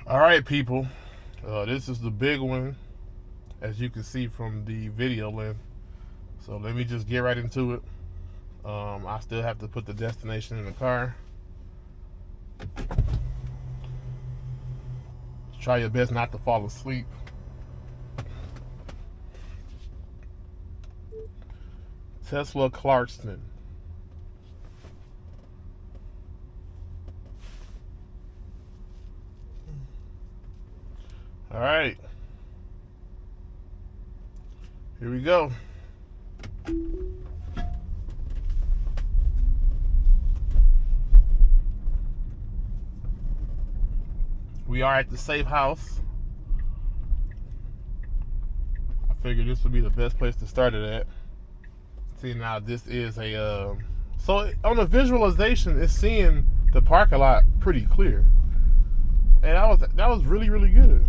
All right, people. This is the big one, as you can see from the video length. So let me just get right into it. I still have to put the destination in the car. Try your best not to fall asleep. Tesla Clarkston. All right. Here we go. We are at the safe house. I figured this would be the best place to start it at. See, now this is a so on the visualization, it's seeing the parking lot pretty clear, and that was really good.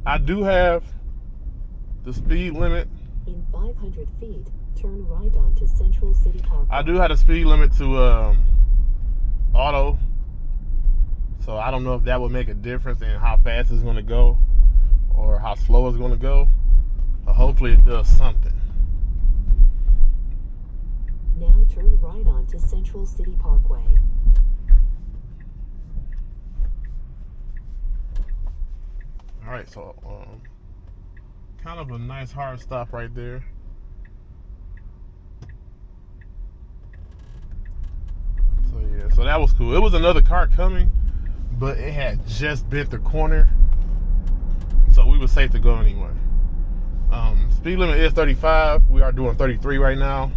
I do have the speed limit. In 500 feet, turn right onto Central City Park. I do have the speed limit to auto, so I don't know if that would make a difference in how fast it's going to go or how slow it's going to go. But hopefully it does something. Now turn right onto Central City Parkway. All right, so kind of a nice hard stop right there. So yeah, so that was cool. It was another car coming, but it had just bent the corner, so we were safe to go anyway. Speed limit is 35. We are doing 33 right now.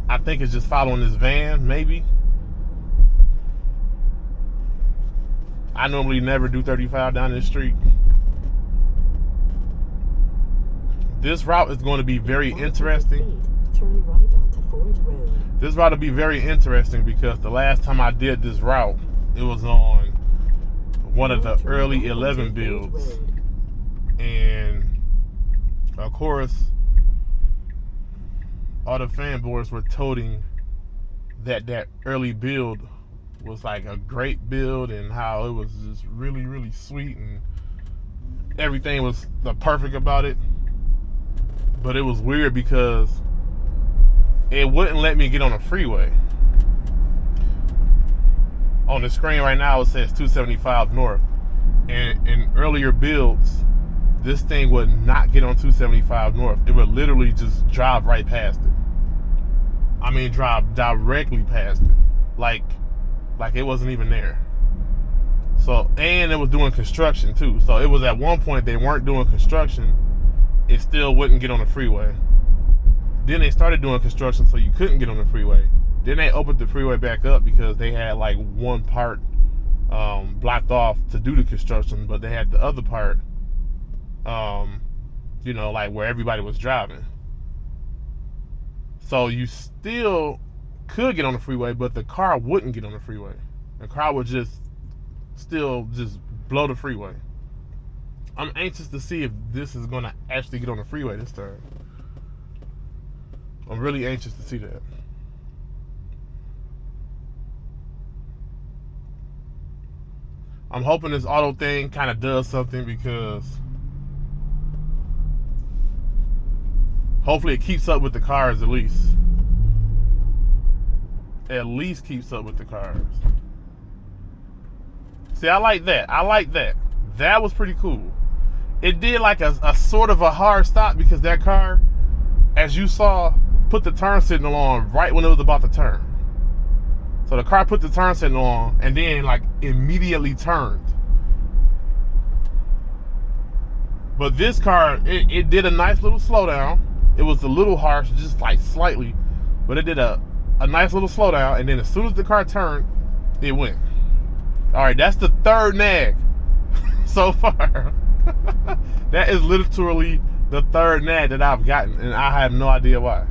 I think it's just following this van, maybe. I normally never do 35 down this street. This route is going to be very interesting. Turn right onto Ford Road. This route will be very interesting because the last time I did this route, it was on one of the early 11 builds. And of course, all the fanboys were toting that early build was like a great build and how it was just really sweet and everything was perfect about it. But it was weird because it wouldn't let me get on a freeway. On the screen right now it says 275 north, and in earlier builds this thing would not get on 275 north. It would literally just drive right past it. I mean, drive directly past it, like it wasn't even there. So, and it was doing construction too. So it was at one point they weren't doing construction, it still wouldn't get on the freeway. Then they started doing construction, so you couldn't get on the freeway. Then they opened the freeway back up because they had like one part blocked off to do the construction, but they had the other part, you know, like where everybody was driving. So you still could get on the freeway, but the car wouldn't get on the freeway. The car would still blow the freeway. I'm anxious to see if this is going to actually get on the freeway this time. I'm really anxious to see that. I'm hoping this auto thing kind of does something, because hopefully it keeps up with the cars at least. At least keeps up with the cars. See, I like that. I like that. That was pretty cool. It did like a sort of a hard stop because that car, as you saw, put the turn signal on right when it was about to turn. So the car put the turn signal on and then like immediately turned. But this car, it did a nice little slowdown. It was a little harsh, just like slightly, but it did a nice little slowdown, and then as soon as the car turned, it went. All right, that's the third nag so far. That is literally the third nag that I've gotten, and I have no idea why.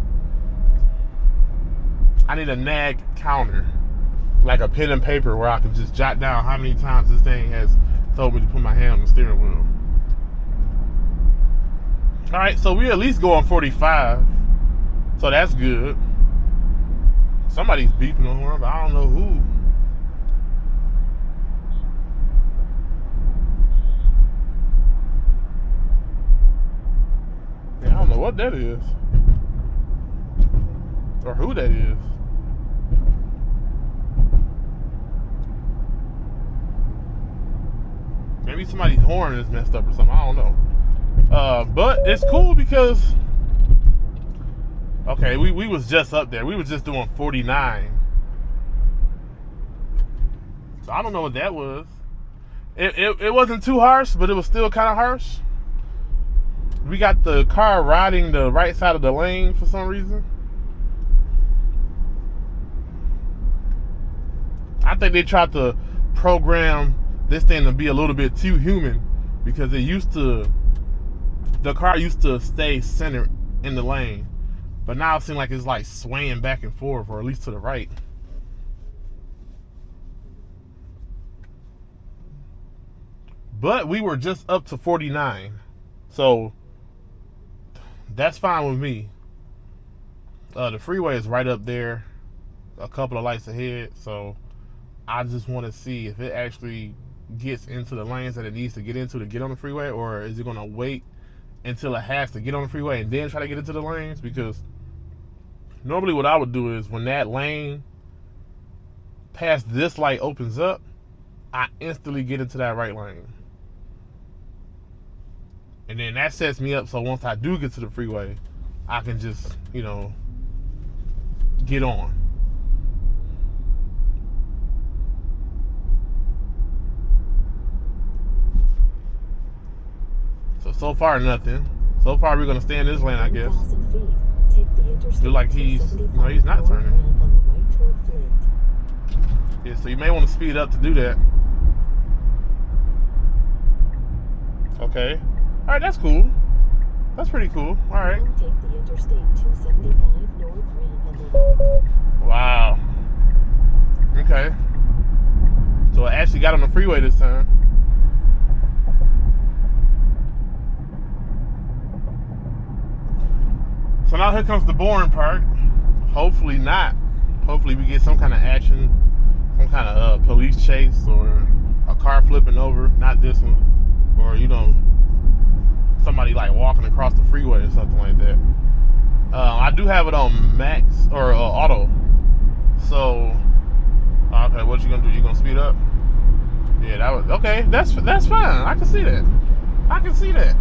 I need a nag counter, like a pen and paper where I can just jot down how many times this thing has told me to put my hand on the steering wheel. All right, so we're at least going 45, so that's good. Somebody's beeping on her, but I don't know who. know what that is. Or who that is. Maybe somebody's horn is messed up or something. I don't know. But it's cool because, okay, we was just up there. We was just doing 49. So I don't know what that was. It wasn't too harsh, but it was still kind of harsh. We got the car riding the right side of the lane for some reason. I think they tried to program this thing to be a little bit too human because the car used to stay centered in the lane, but now it seems like it's like swaying back and forth, or at least to the right. But we were just up to 49, so that's fine with me. The freeway is right up there, a couple of lights ahead, so I just want to see if it actually gets into the lanes that it needs to get on the freeway, or is it going to wait until it has to get on the freeway and then try to get into the lanes? Because normally what I would do is when that lane past this light opens up, I instantly get into that right lane. And then that sets me up so once I do get to the freeway, I can just, get on. So far nothing. So far we're gonna stay in this lane, I guess. Feel like he's not turning. Yeah, so you may want to speed up to do that. Okay. All right, that's cool. That's pretty cool. All right. Take the Interstate 275 north ramp on the right. Wow. Okay. So I actually got on the freeway this time. So now here comes the boring part. Hopefully not. Hopefully we get some kind of action, some kind of police chase, or a car flipping over. Not this one. Or, somebody like walking across the freeway or something like that. I do have it on max or auto. So, okay, what you gonna do? You gonna speed up? Yeah, that was okay. That's fine. I can see that.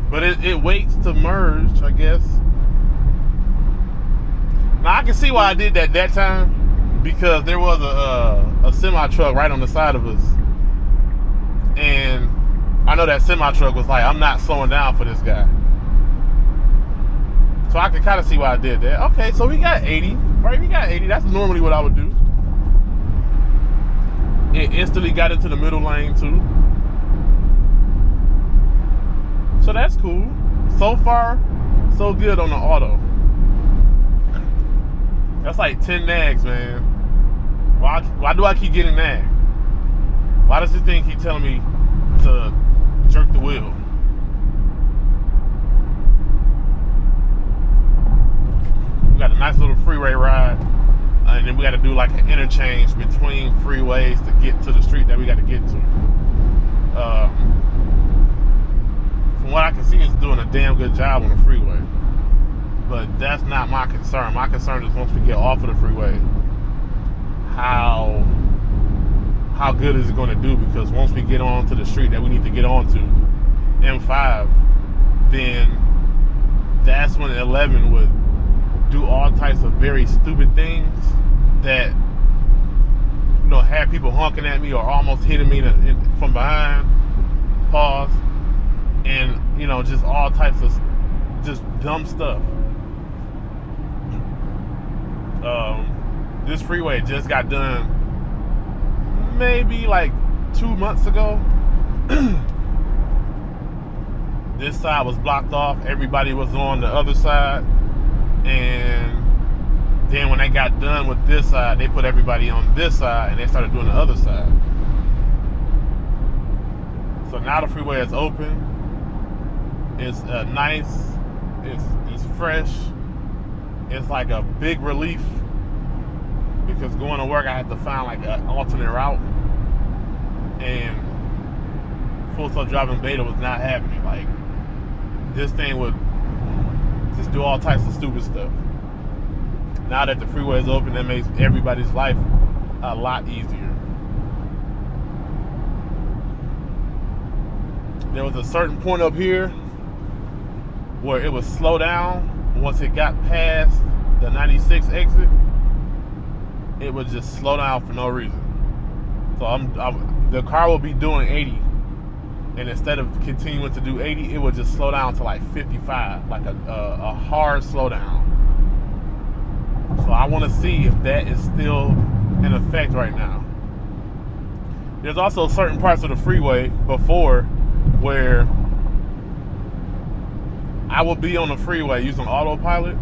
But it waits to merge, I guess. Now I can see why I did that time, because there was a semi truck right on the side of us, and I know that semi truck was like, I'm not slowing down for this guy. So I can kind of see why I did that. Okay, so we got 80, right? We got 80. That's normally what I would do. It instantly got into the middle lane too. So that's cool. So far, so good on the auto. That's like 10 nags, man. Why do I keep getting nagged? Why does this thing keep telling me to jerk the wheel? We got a nice little freeway ride. And then we got to do like an interchange between freeways to get to the street that we got to get to. From what I can see, it's doing a damn good job on the freeway. But that's not my concern. My concern is once we get off of the freeway, how good is it going to do? Because once we get onto the street that we need to get onto, M5, then that's when 11 would do all types of very stupid things that, have people honking at me or almost hitting me from behind, pause, and, just all types of just dumb stuff. This freeway just got done maybe like 2 months ago. This side was blocked off. Everybody was on the other side. And then when they got done with this side, they put everybody on this side and they started doing the other side. So now the freeway is open. It's nice. It's fresh. It's like a big relief, because going to work I had to find like an alternate route, and Full Self Driving Beta was not having it. Like, this thing would just do all types of stupid stuff. Now that the freeway is open, that makes everybody's life a lot easier. There was a certain point up here where it would slow down once it got past the 96 exit. It would just slow down for no reason. So the car will be doing 80, and instead of continuing to do 80, it would just slow down to like 55, like a hard slowdown. So I want to see if that is still in effect right now. There's also certain parts of the freeway before where I will be on the freeway using autopilot,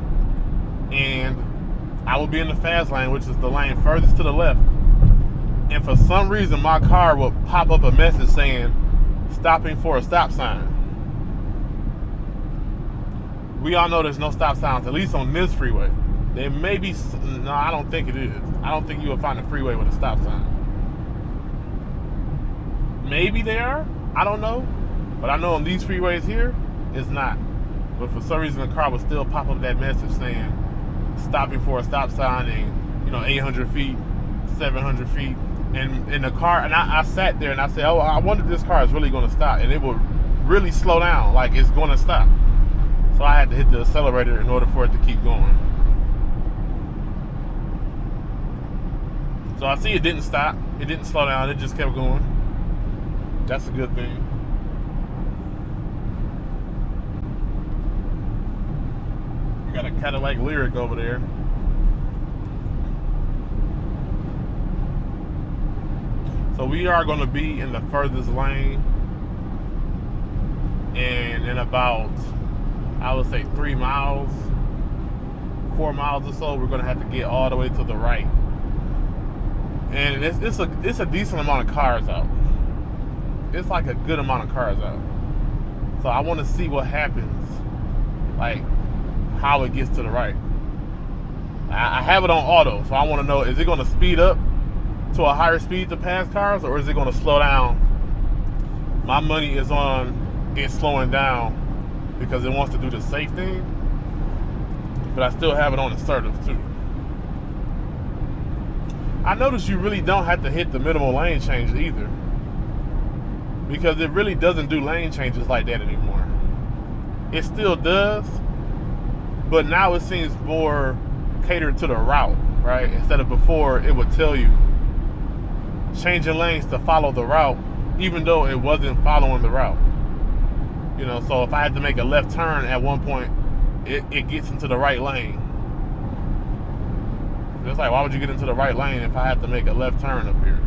and I will be in the fast lane, which is the lane furthest to the left, and for some reason my car will pop up a message saying stopping for a stop sign. We all know there's no stop signs, at least on this freeway. There may be, no, I don't think it is. I don't think you will find a freeway with a stop sign. Maybe there are, I don't know. But I know on these freeways here, it's not. But for some reason, the car will still pop up that message saying stopping for a stop sign and, 800 feet, 700 feet. And in the car, and I sat there and I said, oh, I wonder if this car is really going to stop. And it will really slow down, like it's going to stop. So I had to hit the accelerator in order for it to keep going. So I see it didn't stop. It didn't slow down. It just kept going. That's a good thing. We got a Cadillac Lyric over there. So we are going to be in the furthest lane. And in about, I would say 3 miles, 4 miles or so, we're going to have to get all the way to the right. And it's a decent amount of cars out. It's like a good amount of cars out. So I want to see what happens, like how it gets to the right. I have it on auto, so I want to know, is it going to speed up to a higher speed to pass cars, or is it going to slow down? My money is on it slowing down because it wants to do the safe thing, but I still have it on assertive too. I noticed you really don't have to hit the minimal lane change either, because it really doesn't do lane changes like that anymore. It still does, but now it seems more catered to the route, right? Instead of before, it would tell you changing lanes to follow the route, even though it wasn't following the route. So if I had to make a left turn at one point, it gets into the right lane. It's like, why would you get into the right lane if I have to make a left turn up here?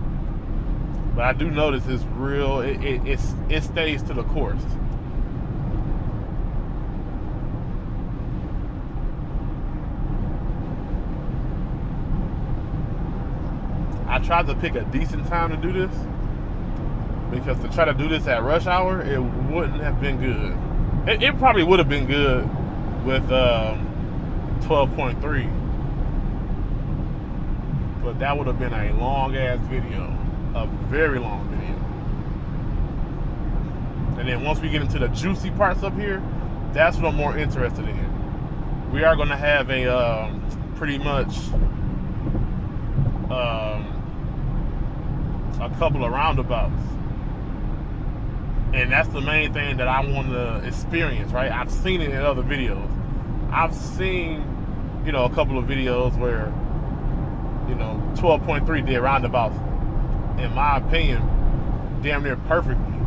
But I do notice it's real, it stays to the course. I tried to pick a decent time to do this, because to try to do this at rush hour, it wouldn't have been good. It probably would have been good with 12.3. But that would have been a long ass video, a very long video. And then once we get into the juicy parts up here, that's what I'm more interested in. We are going to have a pretty much a couple of roundabouts, and that's the main thing that I want to experience, right? I've seen it in other videos. I've seen, a couple of videos where 12.3 did roundabouts, in my opinion, damn near perfectly.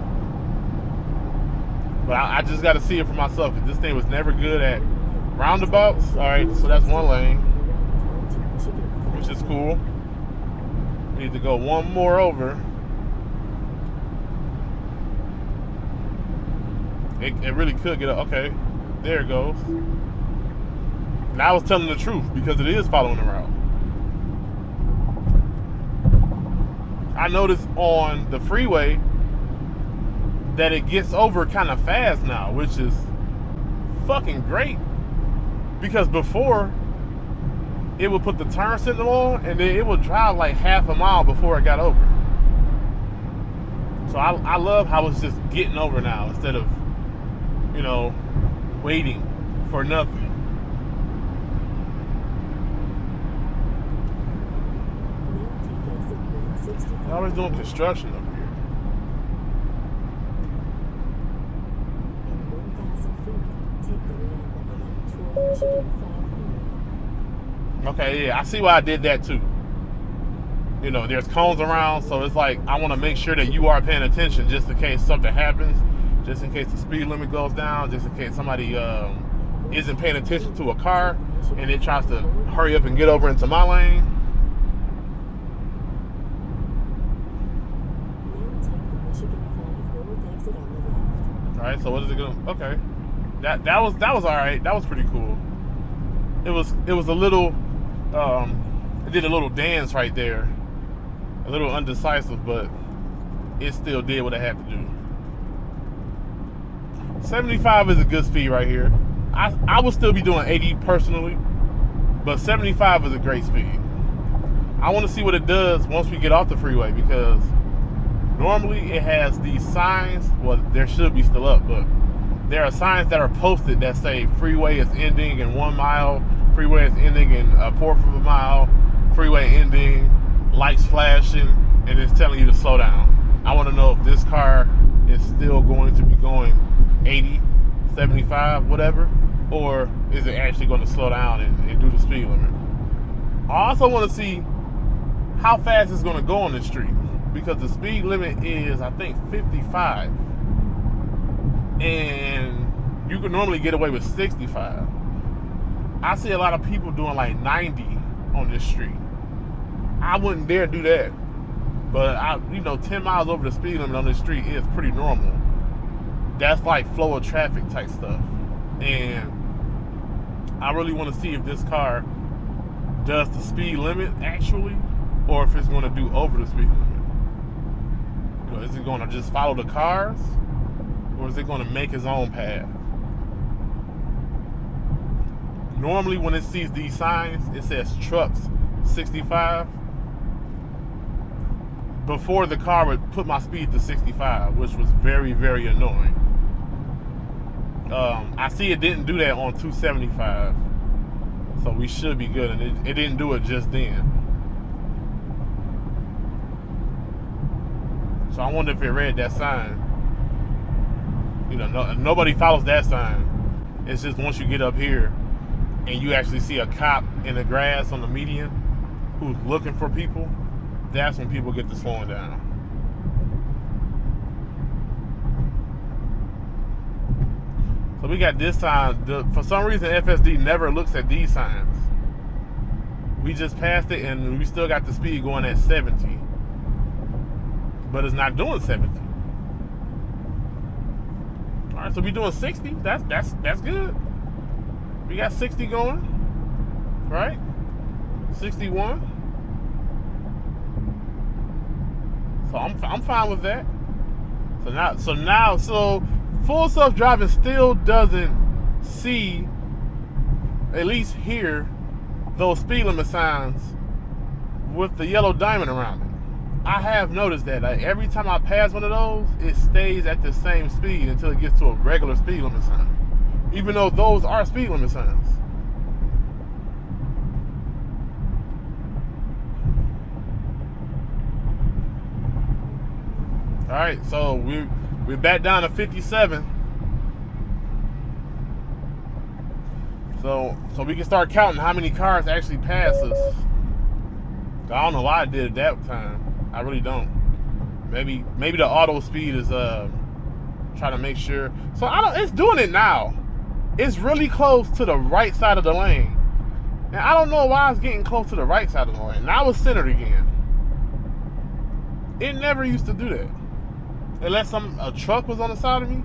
But I just got to see it for myself, because this thing was never good at roundabouts. All right, so that's one lane, which is cool. We need to go one more over. It really could get up. Okay, there it goes. Now I was telling the truth, because it is following the route. I noticed on the freeway that it gets over kind of fast now, which is fucking great. Because before, it would put the turn signal on, and then it would drive like half a mile before it got over. So I love how it's just getting over now, instead of, waiting for nothing. They're always doing construction up here. In 1,000 feet, take the ramp on the left toward Michigan 500. Okay, yeah, I see why I did that too. You know, there's cones around, so it's like I want to make sure that you are paying attention just in case something happens, just in case the speed limit goes down, just in case somebody isn't paying attention to a car and it tries to hurry up and get over into my lane. Now take the Michigan 5 north exit on the left. All right, so what is it going? Okay, that was all right. That was pretty cool. It was a little, it did a little dance right there, a little undecisive, but it still did what it had to do. 75 is a good speed right here. I would still be doing 80 personally, but 75 is a great speed. I want to see what it does once we get off the freeway, because normally it has these signs. Well, there should be still up, but there are signs that are posted that say freeway is ending in 1 mile, freeway is ending in a fourth of a mile, freeway ending, lights flashing, and it's telling you to slow down. I want to know if this car is still going to be going 80, 75, whatever, or is it actually going to slow down and do the speed limit? I also want to see how fast it's going to go on this street, because the speed limit is, I think, 55, and you can normally get away with 65. I see a lot of people doing like 90 on this street. I wouldn't dare do that, but 10 miles over the speed limit on this street is pretty normal. That's like flow of traffic type stuff, and I really want to see if this car does the speed limit actually, or if it's going to do over the speed limit. Is it going to just follow the cars, or is it going to make its own path? Normally when it sees these signs, it says trucks 65. Before, the car would put my speed to 65, which was very, very annoying. I see it didn't do that on 275, so we should be good, and it didn't do it just then. So I wonder if it read that sign. Nobody follows that sign. It's just once you get up here and you actually see a cop in the grass on the median who's looking for people, that's when people get to slowing down. So we got this sign. For some reason, FSD never looks at these signs. We just passed it, and we still got the speed going at 70, but it's not doing 70. All right, so we doing 60. That's good. We got 60 going, right? 61. So I'm fine with that. So full self-driving still doesn't see, at least here, those speed limit signs with the yellow diamond around it. I have noticed that every time I pass one of those, it stays at the same speed until it gets to a regular speed limit sign, even though those are speed limit signs. All right, so we're back down to 57. So we can start counting how many cars actually pass us. I don't know why I did it that time. I really don't. Maybe the auto speed is trying to make sure. So it's doing it now. It's really close to the right side of the lane, and I don't know why it's getting close to the right side of the lane. Now it's centered again. It never used to do that. Unless a truck was on the side of me.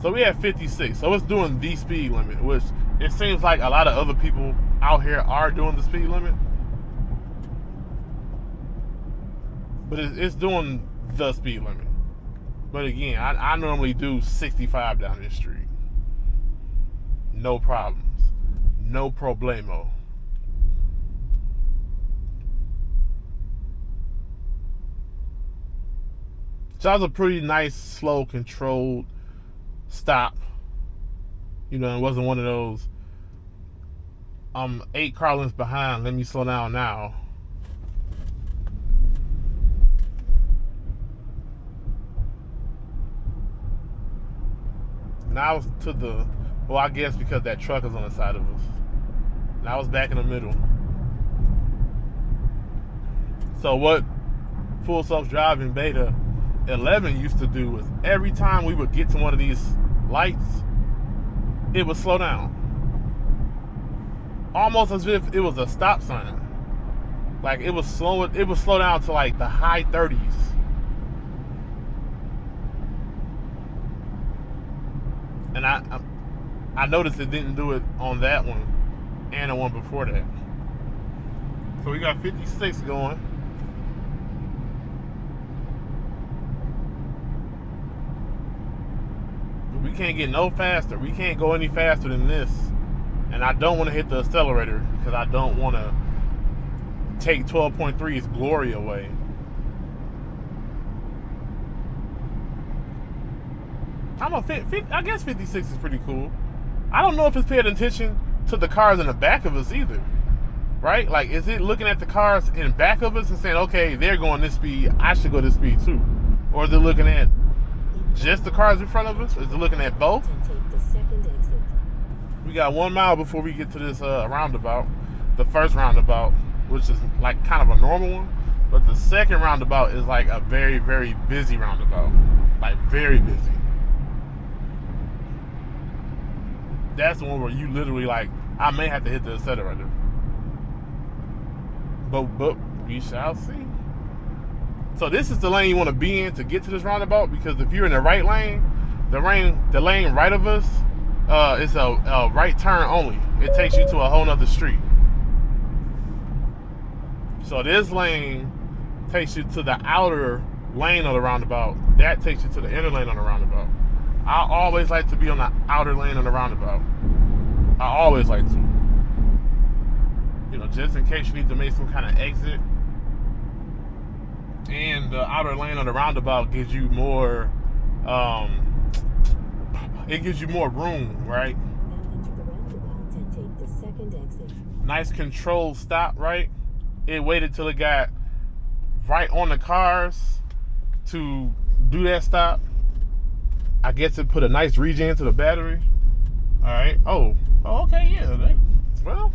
So we have 56. So it's doing the speed limit, which it seems like a lot of other people out here are doing the speed limit. But it's doing the speed limit. But again, I normally do 65 down this street. No problems. No problemo. So that was a pretty nice, slow, controlled stop. You know, it wasn't one of those, 8 car lengths behind, let me slow down now. Now it's to the, well, I guess because that truck is on the side of us. Now it's back in the middle. So what Full Self-Driving Beta 11 used to do was every time we would get to one of these lights, it would slow down. Almost as if it was a stop sign. Like it would slow down to like the high 30s. And I noticed it didn't do it on that one and the one before that. So we got 56 going. But we can't get no faster. We can't go any faster than this. And I don't want to hit the accelerator because I don't want to take 12.3's glory away. I guess 56 is pretty cool. I don't know if it's paying attention to the cars in the back of us either. Right? Like, is it looking at the cars in back of us and saying, okay, they're going this speed, I should go this speed too? Or is it looking at just the cars in front of us? Is it looking at both? We got 1 mile before we get to this roundabout. The first roundabout, which is like kind of a normal one. But the second roundabout is like a very, very busy roundabout. Like, very busy. That's the one where you literally, like, I may have to hit the accelerator. But we shall see. So this is the lane you want to be in to get to this roundabout, because if you're in the right lane, the lane right of us, it's a right turn only. It takes you to a whole nother street. So this lane takes you to the outer lane of the roundabout. That takes you to the inner lane on the roundabout. I always like to be on the outer lane on the roundabout. I always like to. You know, just in case you need to make some kind of exit. And the outer lane on the roundabout gives you more, it gives you more room, right? Nice controlled stop, right? It waited till it got right on the cars to do that stop. I guess it put a nice regen to the battery. All right. Oh, okay, yeah. Well,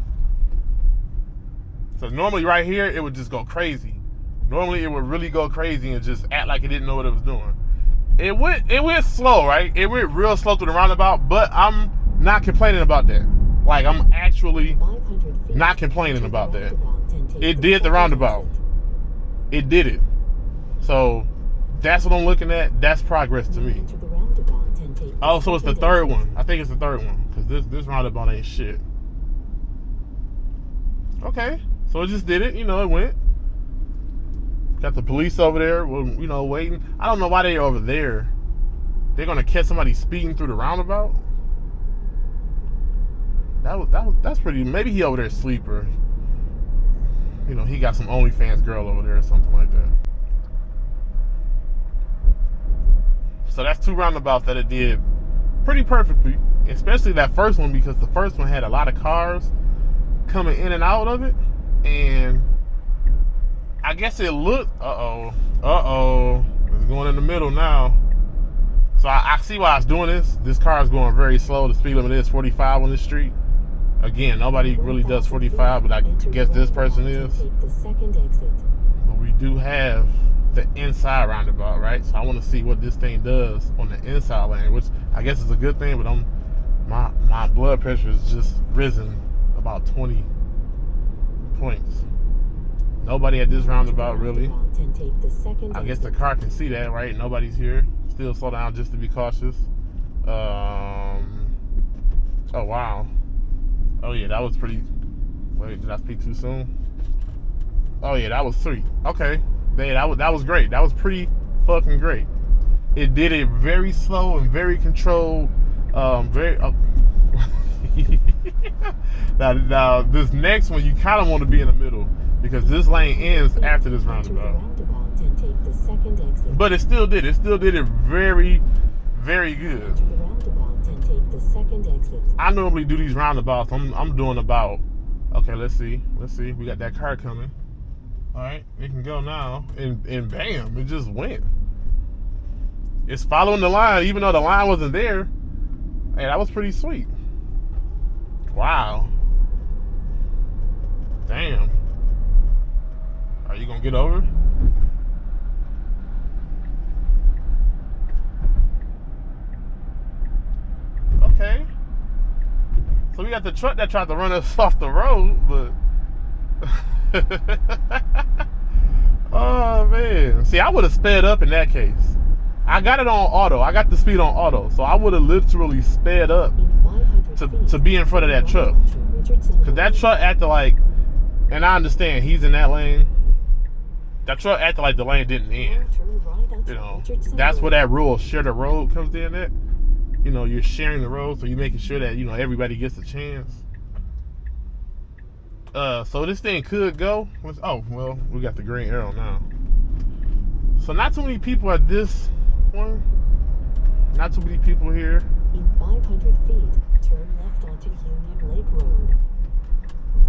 so normally right here, it would just go crazy. Normally it would really go crazy and just act like it didn't know what it was doing. It went slow, right? It went real slow through the roundabout, but I'm not complaining about that. Like, I'm actually not complaining about that. It did the roundabout. It did it. So that's what I'm looking at. That's progress to me. Oh, so it's the third one. I think it's the third one, because this roundabout ain't shit. Okay, so it just did it. You know, it went. Got the police over there, you know, waiting. I don't know why they're over there. They're gonna catch somebody speeding through the roundabout. That's pretty. Maybe he over there asleep, or you know, he got some OnlyFans girl over there or something like that. So that's 2 roundabouts that it did pretty perfectly, especially that first one, because the first one had a lot of cars coming in and out of it, and I guess it looked, it's going in the middle now. So I see why it's doing this. This car is going very slow. The speed limit is 45 on this street. Again, nobody really does 45, but I guess this person is. But we do have the inside roundabout, right? So I want to see what this thing does on the inside lane, which I guess is a good thing, but my blood pressure is just risen about 20 points. Nobody at this roundabout, really. I guess the car can see that, right? Nobody's here. Still slow down just to be cautious. Oh, wow. Oh, yeah, that was pretty... Wait, did I speak too soon? Oh, yeah, that was 3. Okay. Yeah, that was great. That was pretty fucking great. It did it very slow and very controlled. Now, this next one, you kind of want to be in the middle, because this lane ends after this roundabout. But it still did. It still did it very, very good. second exit. I normally do these roundabouts. I'm doing about, okay, let's see. We got that car coming. All right, it can go now. And bam, it just went. It's following the line, even though the line wasn't there. Hey, that was pretty sweet. Wow. Damn. Are you gonna get over? Okay. So we got the truck that tried to run us off the road, but oh man. See, I would have sped up in that case. I got it on auto. I got the speed on auto. So I would have literally sped up to be in front of that truck. Because that truck acted like, and I understand he's in that lane. That truck acted like the lane didn't end. You know, that's where that rule, share the road, comes in at. You know, you're sharing the road, so you're making sure that, you know, everybody gets a chance. So this thing could go. Oh, well, we got the green arrow now. So not too many people at this one. Not too many people here. In 500 feet, turn left onto Union Lake Road.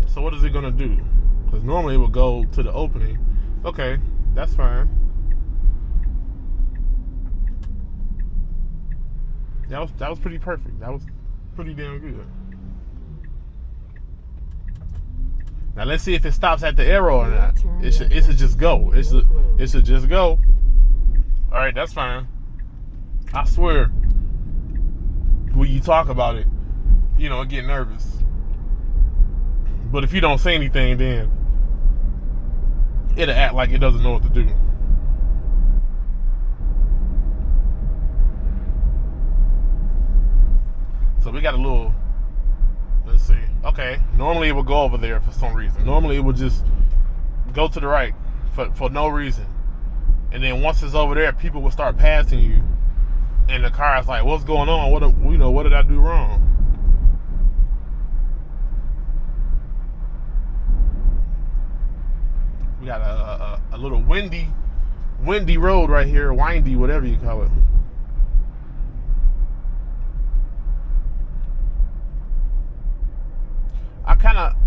So what is it gonna do? Because normally it would go to the opening. Okay, that's fine. That was pretty perfect. That was pretty damn good. Now let's see if it stops at the arrow or not. It should just go. It should just go. All right, that's fine. I swear, when you talk about it, you know, I get nervous. But if you don't say anything, then it'll act like it doesn't know what to do. So we got a little, let's see. Okay, normally it would go over there for some reason. Normally it would just go to the right for no reason. And then once it's over there, people will start passing you. And the car is like, what's going on? What did I do wrong? We got a little windy road right here, windy, whatever you call it.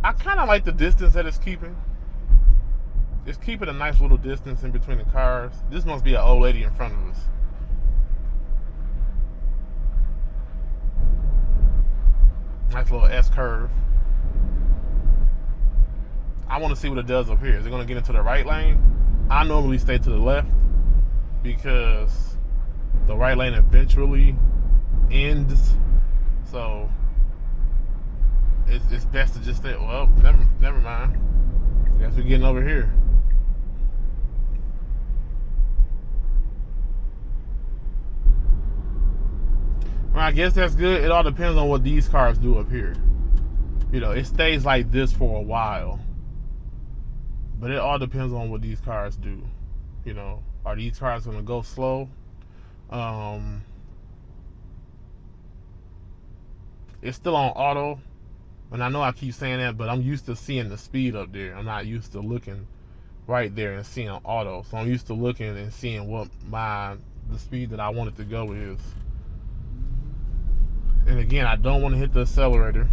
I kind of like the distance that it's keeping. It's keeping a nice little distance in between the cars. This must be an old lady in front of us. Nice little S curve. I want to see what it does up here. Is it going to get into the right lane? I normally stay to the left because the right lane eventually ends. So it's best to just stay. Well, never mind. I guess we're getting over here. Well, I guess that's good. It all depends on what these cars do up here. You know, it stays like this for a while. But it all depends on what these cars do. You know, are these cars going to go slow? It's still on auto. And I know I keep saying that, but I'm used to seeing the speed up there. I'm not used to looking right there and seeing auto. So I'm used to looking and seeing what the speed that I want it to go is. And again, I don't want to hit the accelerator.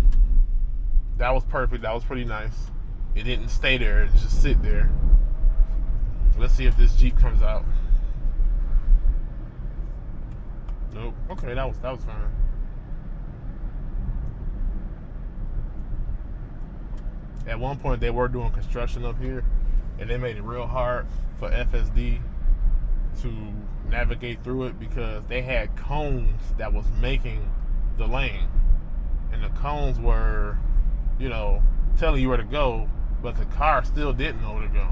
That was perfect. That was pretty nice. It didn't stay there. It just sit there. Let's see if this Jeep comes out. Nope. Okay, that was fine. At one point, they were doing construction up here, and they made it real hard for FSD to navigate through it because they had cones that was making the lane. And the cones were, you know, telling you where to go, but the car still didn't know where to go.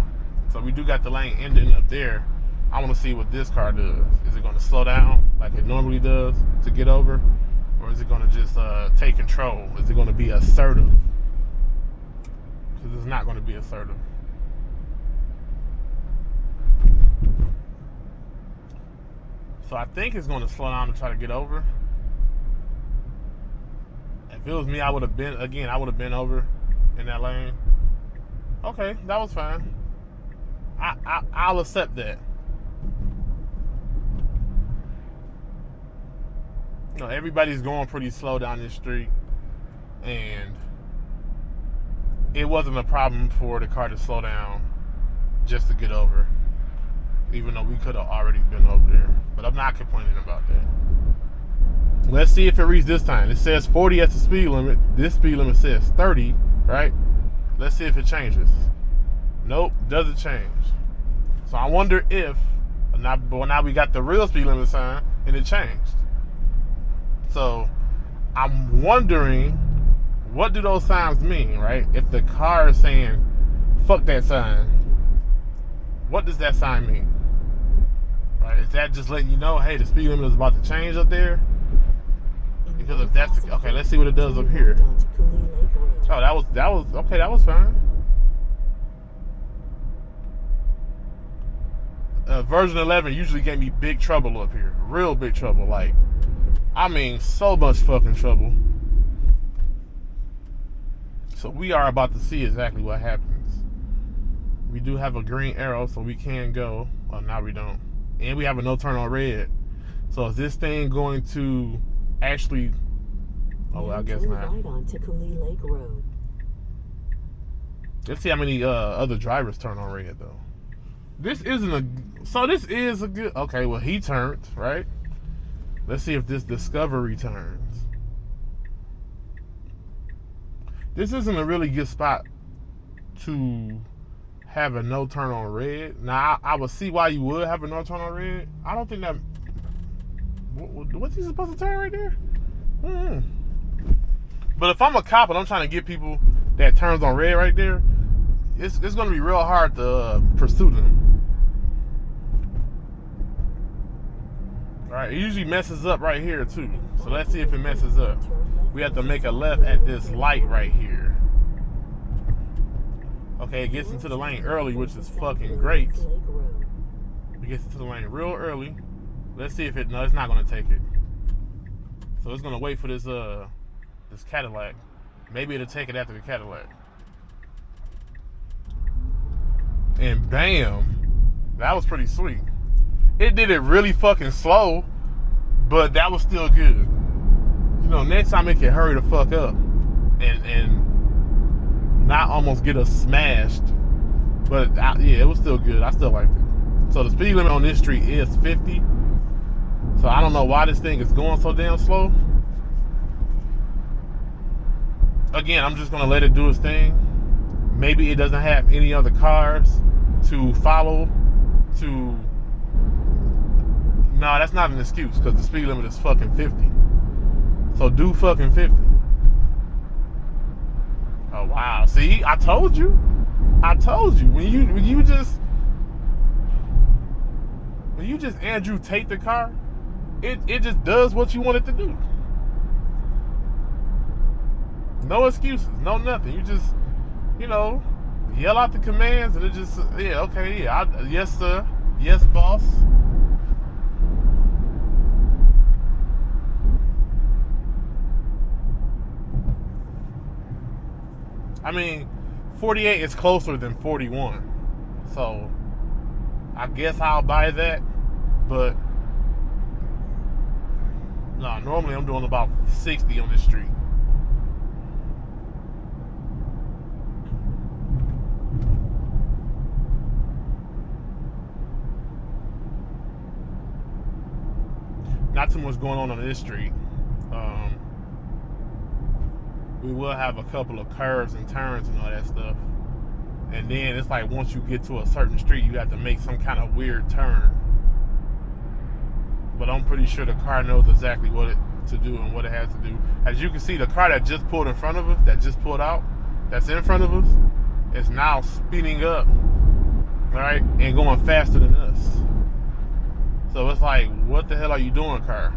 So we do got the lane ending up there. I want to see what this car does. Is it going to slow down like it normally does to get over? Or is it going to just take control? Is it going to be assertive? Because it's not going to be assertive. So I think it's going to slow down to try to get over. If it was me, I would have been over in that lane. Okay, that was fine. I'll accept that. everybody's going pretty slow down this street, and it wasn't a problem for the car to slow down just to get over, even though we could have already been over there. But I'm not complaining about that. Let's see if it reads this time. It says 40 as the speed limit. This speed limit says 30, right? Let's see if it changes. Nope, doesn't change. So I wonder if, now we got the real speed limit sign and it changed. So I'm wondering, what do those signs mean, right? If the car is saying, fuck that sign, what does that sign mean? Right? Is that just letting you know, hey, the speed limit is about to change up there? Because if that's the, okay, let's see what it does up here. Oh, that was okay. That was fine. Version 11 usually gave me big trouble up here, real big trouble. Like, I mean, so much fucking trouble. So we are about to see exactly what happens. We do have a green arrow, so we can go. Well, now we don't, and we have a no turn on red. So is this thing going to actually? Oh, I guess not. Right onto Cooley Lake Road. Let's see how many other drivers turn on red though. This is a good. Okay, well he turned, right? Let's see if this Discovery turns. This isn't a really good spot to have a no turn on red. Now I would see why you would have a no turn on red. I don't think that. What's he supposed to turn right there? But if I'm a cop and I'm trying to get people that turns on red right there, it's going to be real hard to pursue them. All right, it usually messes up right here too. So let's see if it messes up. We have to make a left at this light right here. Okay, it gets into the lane early, which is fucking great. It gets into the lane real early. Let's see if it. No, it's not going to take it. So it's going to wait for this this Cadillac. Maybe it'll take it after the Cadillac. And bam, that was pretty sweet. It did it really fucking slow, but that was still good. You know, next time it can hurry the fuck up and not almost get us smashed. But yeah, it was still good. I still liked it. So the speed limit on this street is 50. So I don't know why this thing is going so damn slow. Again, I'm just going to let it do its thing. Maybe it doesn't have any other cars to follow to... No, that's not an excuse because the speed limit is fucking 50. So do fucking 50. Oh, wow. See, I told you. When you just Andrew Tate the car, it just does what you want it to do. No excuses, no nothing. You just, yell out the commands and it just, yeah, okay, yeah, yes sir, yes boss. I mean, 48 is closer than 41. So, I guess I'll buy that. But, no, normally I'm doing about 60 on this street. Not too much going on this street. We will have a couple of curves and turns and all that stuff. And then it's like once you get to a certain street, you have to make some kind of weird turn. But I'm pretty sure the car knows exactly what it to do and what it has to do. As you can see, the car that just pulled in front of us, that just pulled out, that's in front of us, is now speeding up, right, and going faster than us. So it's like, what the hell are you doing, car?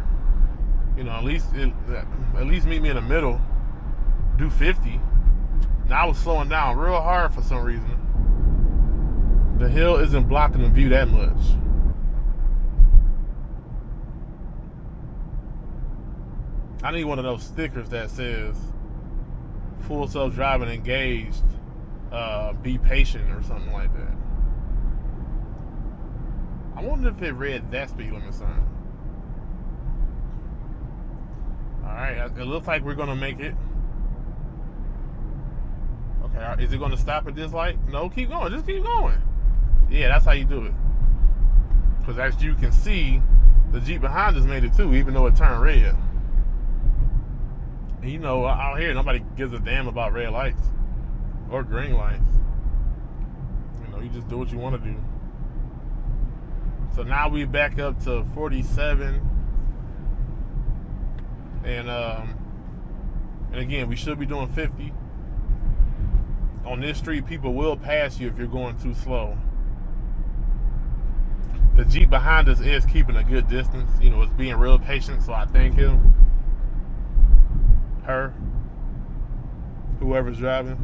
At least meet me in the middle. Do 50. Now I was slowing down real hard for some reason. The hill isn't blocking the view that much. I need one of those stickers that says full self-driving engaged, be patient or something like that. I wonder if it read that speed limit sign. right, it looks like we're gonna make it. Okay, is it gonna stop at this light? No, keep going. Just keep going. Yeah, that's how you do it. Because as you can see, the Jeep behind us made it too, even though it turned red. And you know, out here, nobody gives a damn about red lights or green lights. You know, you just do what you want to do. So now we back up to 47. And again, we should be doing 50. On this street, people will pass you if you're going too slow. The Jeep behind us is keeping a good distance. You know, it's being real patient, so I thank him. Her. Whoever's driving.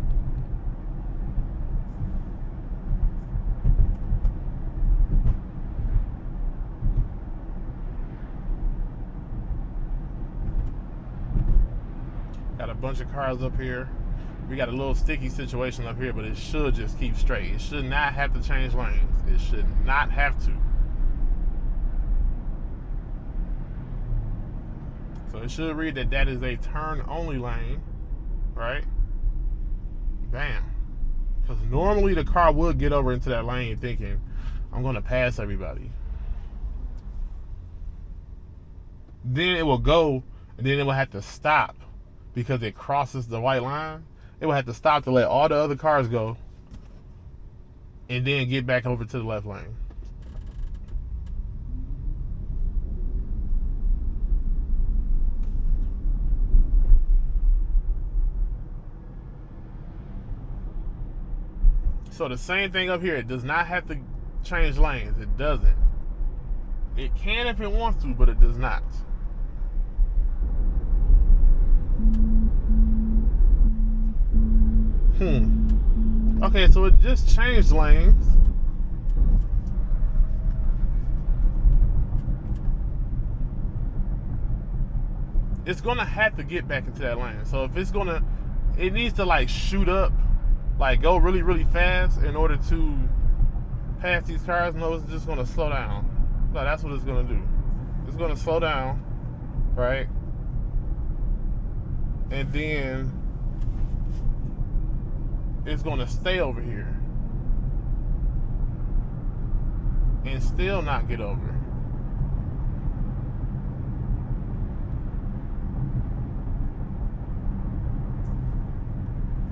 Got a bunch of cars up here. We got a little sticky situation up here, but it should just keep straight. It should not have to change lanes. It should not have to. So it should read that that is a turn-only lane, right? Bam. Because normally the car would get over into that lane thinking, I'm going to pass everybody. Then it will go, and then it will have to stop because it crosses the white line. It will have to stop to let all the other cars go and then get back over to the left lane. So the same thing up here. It does not have to change lanes. It doesn't. It can if it wants to, but it does not. Okay, so it just changed lanes. It's gonna have to get back into that lane. So if it's gonna, it needs to like shoot up, like go really, really fast in order to pass these cars. No, it's just gonna slow down. No, that's what it's gonna do. It's gonna slow down, right? And then it's gonna stay over here and still not get over.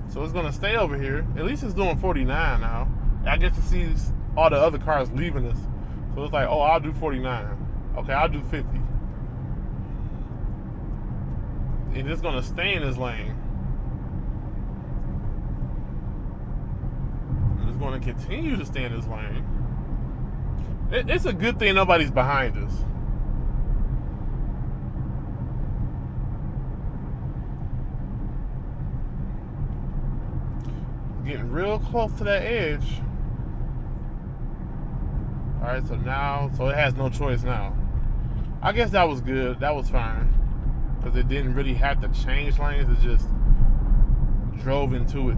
So it's gonna stay over here. At least it's doing 49 now. I get to see all the other cars leaving us. So it's like, oh, I'll do 49. Okay, I'll do 50. And it's gonna stay in this lane. And it's gonna continue to stay in this lane. It's a good thing nobody's behind us. Getting real close to that edge. Alright, so it has no choice now. I guess that was good. That was fine. Because it didn't really have to change lanes. It just drove into it.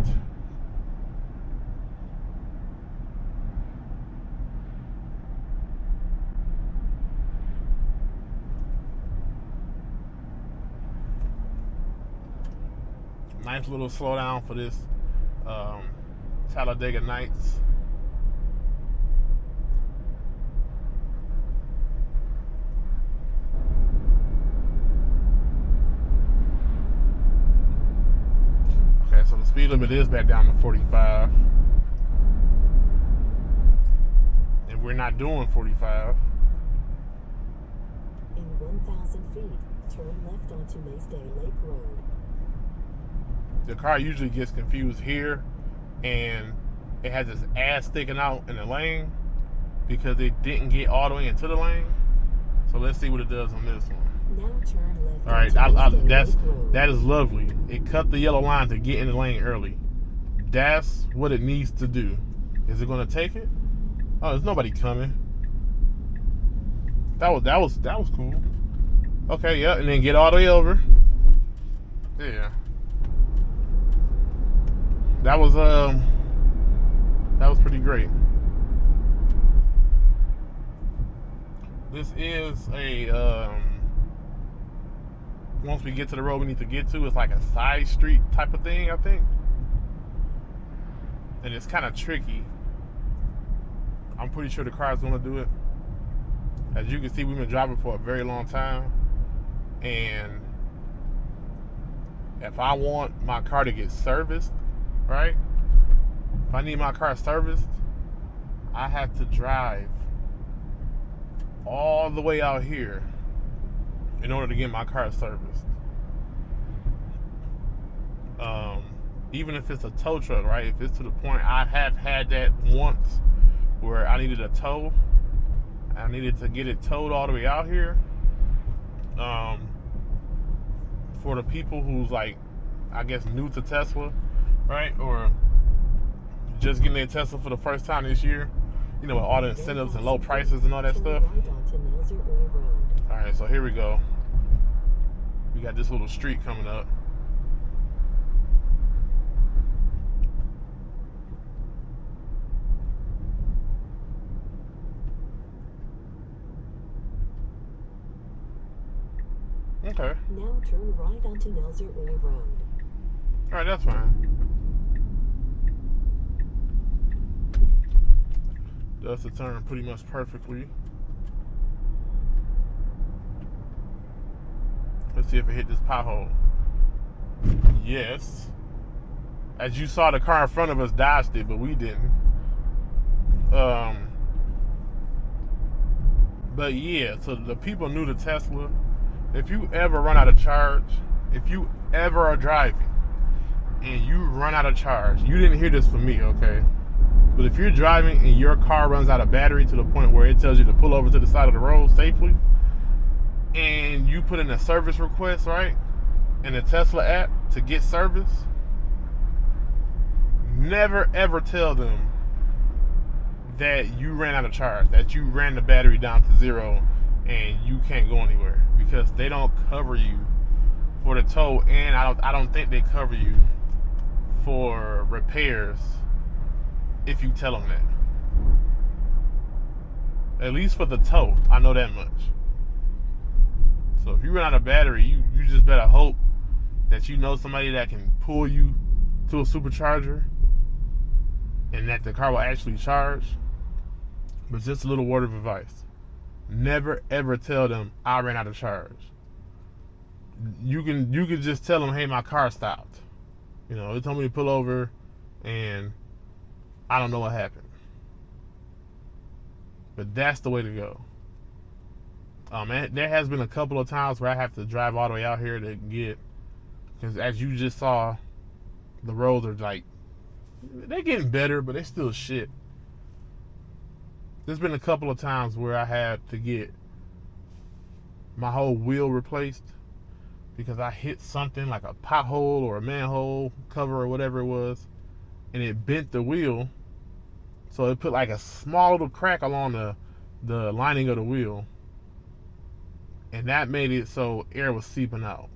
Nice little slowdown for this Talladega Nights. Okay, so the speed limit is back down to 45. And we're not doing 45. In 1,000 feet, turn left onto Maysday Lake Road. The car usually gets confused here and it has its ass sticking out in the lane because it didn't get all the way into the lane. So let's see what it does on this one. Now turn left. All right, onto that is lovely. It cut the yellow line to get in the lane early. That's what it needs to do. Is it going to take it? Oh, there's nobody coming. That was cool. Okay, yeah, and then get all the way over. Yeah. That was pretty great. This is a once we get to the road we need to get to, it's like a side street type of thing, I think. And it's kind of tricky. I'm pretty sure the car's gonna do it. As you can see, we've been driving for a very long time. And if I want my car to get serviced, right? If I need my car serviced, I have to drive all the way out here in order to get my car serviced. Even if it's a tow truck, right? If it's to the point, I have had that once where I needed a tow. I needed to get it towed all the way out here. For the people who's like, I guess, new to Tesla, right? Or just getting their Tesla for the first time this year, you know, with all the incentives and low prices and all that stuff. Alright, so here we go. We got this little street coming up. Okay. Now turn right onto Nelzer Oy Road. Alright, that's fine. Does the turn pretty much perfectly. Let's see if it hit this pothole. Yes. As you saw, the car in front of us dodged it, but we didn't. But yeah, so the people new to Tesla, if you ever run out of charge, if you ever are driving and you run out of charge, you didn't hear this from me, okay? But if you're driving and your car runs out of battery to the point where it tells you to pull over to the side of the road safely, and you put in a service request, right, in the Tesla app to get service, never ever tell them that you ran out of charge, that you ran the battery down to zero and you can't go anywhere, because they don't cover you for the tow, and I don't think they cover you for repairs if you tell them that. At least for the tow, I know that much. So if you run out of battery, you just better hope that you know somebody that can pull you to a supercharger and that the car will actually charge. But just a little word of advice: never ever tell them I ran out of charge. You can just tell them, hey, my car stopped. You know, it told me to pull over and I don't know what happened. But that's the way to go. There has been a couple of times where I have to drive all the way out here to get, because as you just saw, the roads are like, they're getting better, but they're still shit. There's been a couple of times where I had to get my whole wheel replaced because I hit something like a pothole or a manhole cover or whatever it was, and it bent the wheel. So it put like a small little crack along the lining of the wheel, and that made it so air was seeping out.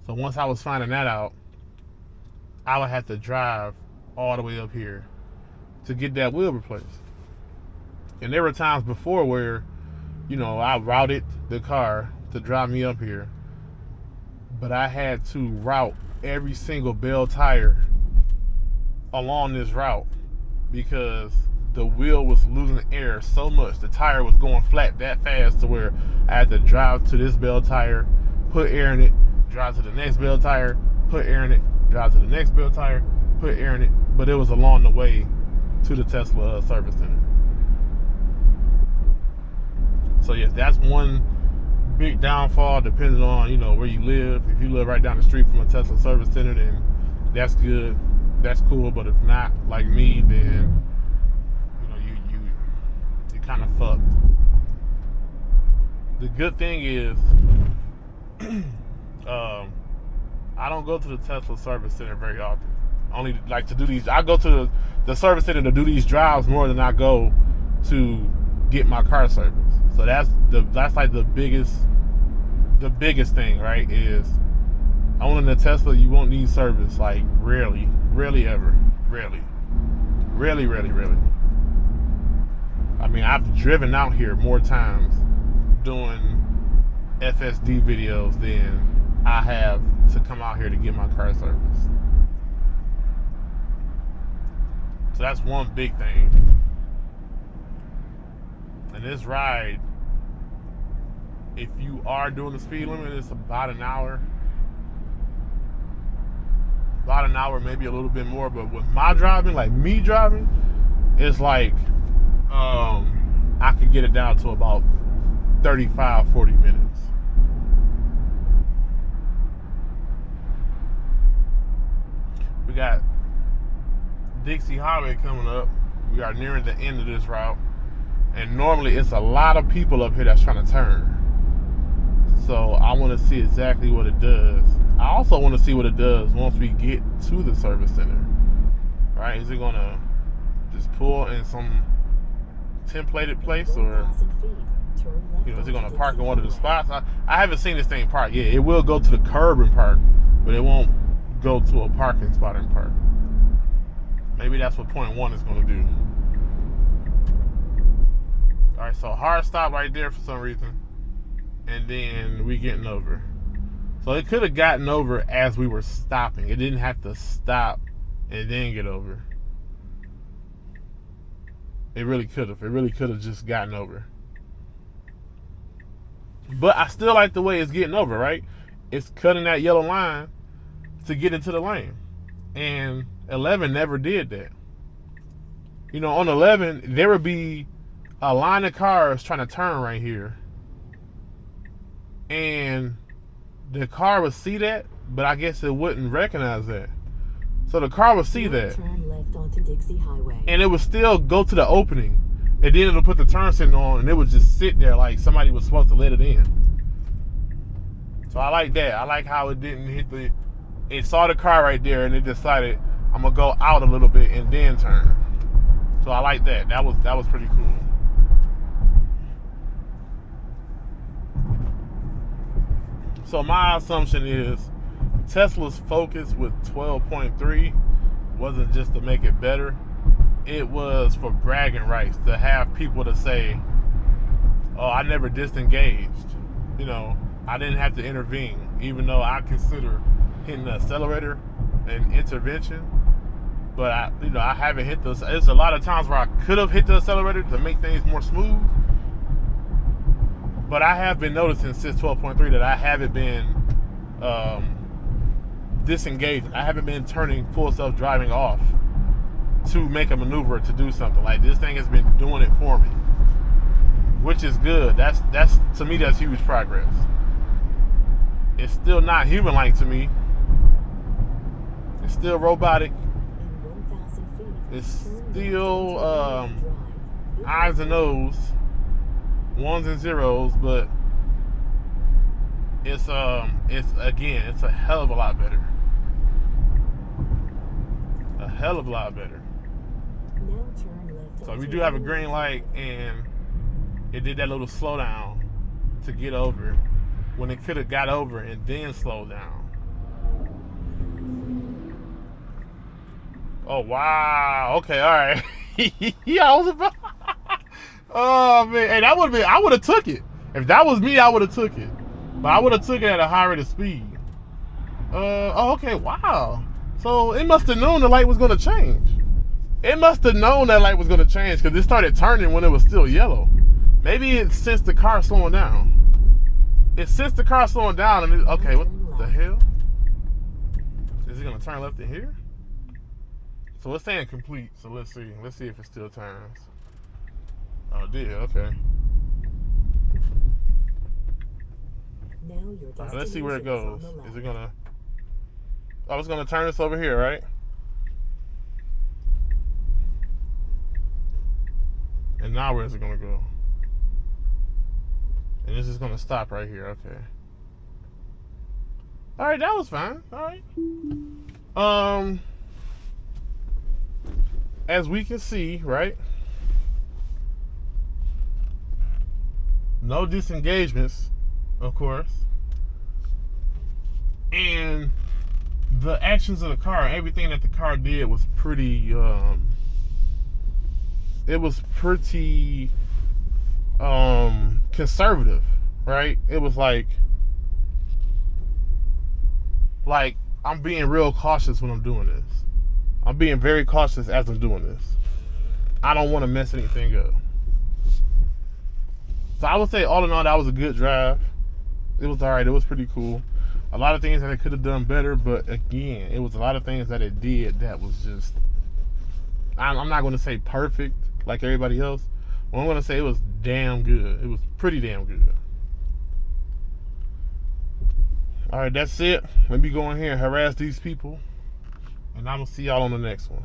So once I was finding that out, I would have to drive all the way up here to get that wheel replaced. And there were times before where, you know, I routed the car to drive me up here, but I had to route every single Bell tire along this route because the wheel was losing air so much. The tire was going flat that fast to where I had to drive to this Bell tire, put air in it, drive to the next Bell tire, put air in it, drive to the next Bell tire, put air in it. But it was along the way to the Tesla service center. So yes, that's one big downfall, depending on, you know, where you live. If you live right down the street from a Tesla service center, then that's good, that's cool. But if not, like me, then you know, you kind of fucked. The good thing is, I don't go to the Tesla service center very often. Only like to do these. I go to the service center to do these drives more than I go to get my car serviced. So that's like the biggest thing, right? Is owning a Tesla, you won't need service, like rarely ever. Rarely. I mean, I've driven out here more times doing FSD videos than I have to come out here to get my car serviced. So that's one big thing. And this ride, if you are doing the speed limit, it's about an hour. About an hour, maybe a little bit more. But with my driving, like me driving, it's like I could get it down to about 35, 40 minutes. We got Dixie Highway coming up. We are nearing the end of this route. And normally it's a lot of people up here that's trying to turn. So I want to see exactly what it does. I also want to see what it does once we get to the service center. Right? Is it going to just pull in some templated place, or is it going to park in one of the spots? I haven't seen this thing park yet. It will go to the curb and park, but it won't go to a parking spot and park. Maybe that's what point 1 is going to do. Alright, so hard stop right there for some reason. And then we getting over. So it could have gotten over as we were stopping. It didn't have to stop and then get over. It really could have. It really could have just gotten over. But I still like the way it's getting over, right? It's cutting that yellow line to get into the lane. And 11 never did that. You know, on 11, there would be a line of cars trying to turn right here. And the car would see that, but I guess it wouldn't recognize that. So the car would see that. Turn left onto Dixie Highway. And it would still go to the opening. And then it'll put the turn signal on, and it would just sit there like somebody was supposed to let it in. So I like that. I like how it didn't hit the... It saw the car right there, and it decided, I'm going to go out a little bit and then turn. So I like that. That was pretty cool. So my assumption is Tesla's focus with 12.3 wasn't just to make it better. It was for bragging rights, to have people to say, oh, I never disengaged. You know, I didn't have to intervene, even though I consider hitting the accelerator an intervention. But I haven't hit this. There's a lot of times where I could have hit the accelerator to make things more smooth. But I have been noticing since 12.3 that I haven't been disengaging. I haven't been turning full self-driving off to make a maneuver to do something. Like, this thing has been doing it for me, which is good. That's to me, that's huge progress. It's still not human-like to me. It's still robotic. It's still eyes and nose, ones and zeros, but it's a hell of a lot better. A hell of a lot better. So we do have a green light, and it did that little slowdown to get over when it could have got over and then slowed down. Oh wow! Okay, all right. Yeah, I was about. Oh man, hey, that would have been. I would have took it if that was me. I would have took it, but I would have took it at a high rate of speed. Oh, okay, wow. So it must have known the light was going to change. It must have known that light was going to change because it started turning when it was still yellow. Maybe it sensed the car slowing down. It sensed the car slowing down, and okay, what the hell? Is it going to turn left in here? So it's saying complete. So let's see. Let's see if it still turns. Oh, it did. Okay. Now your All right, let's see where it destination goes. is on the Is left. it gonna? Oh, it's gonna turn this over here, right? And now where is it gonna go? And this is gonna stop right here. Okay. All right, that was fine. All right. As we can see, right? No disengagements, of course. And the actions of the car, everything that the car did was pretty, it was pretty conservative, right? It was like I'm being real cautious when I'm doing this. I'm being very cautious as I'm doing this. I don't want to mess anything up. So I would say all in all, that was a good drive. It was alright. It was pretty cool. A lot of things that it could have done better, but again, it was a lot of things that it did that was just, I'm not going to say perfect like everybody else, but I'm going to say it was damn good. It was pretty damn good. Alright, that's it. Let me go in here and harass these people, and I'm going to see y'all on the next one.